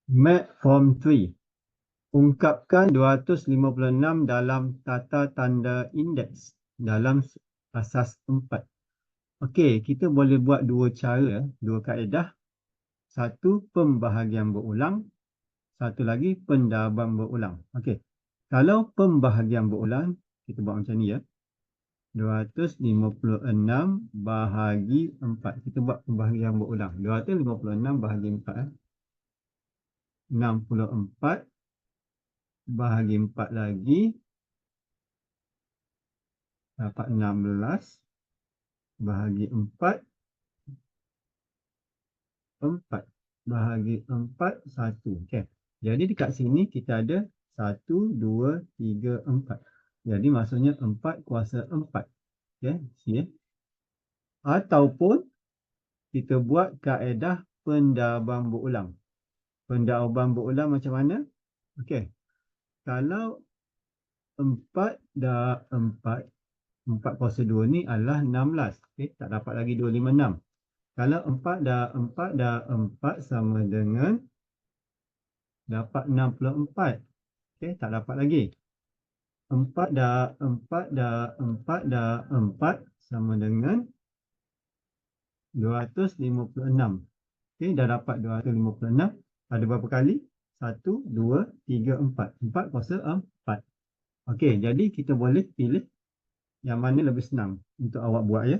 Mat Form 3. Ungkapkan 256 dalam tata tanda indeks dalam asas 4. Okey, kita boleh buat dua cara, dua kaedah. Satu, pembahagian berulang. Satu lagi, pendarbang berulang. Okey, kalau pembahagian berulang, kita buat macam ni ya. 256 bahagi 4. Kita buat pembahagian berulang. 256 bahagi 4. 64 bahagi 4 lagi dapat 16 bahagi 4 bahagi 4 1. Okey. Jadi dekat sini kita ada 1 2 3 4. Jadi maksudnya 4 kuasa 4. Okey, sini. Ataupun kita buat kaedah pendarbang berulang. Pendarbang berulang macam mana? Okey. Kalau 4 dah 4 kuasa 2 ni adalah 16. Okey, tak dapat lagi 256. Kalau 4 dah 4 sama dengan dapat 64. Okey, tak dapat lagi. 4 dah 4 sama dengan 256. Okey, dah dapat 256. Ada berapa kali? 1, 2, 3, 4. 4 kuasa 4. Okey, jadi kita boleh pilih yang mana lebih senang untuk awak buat ya.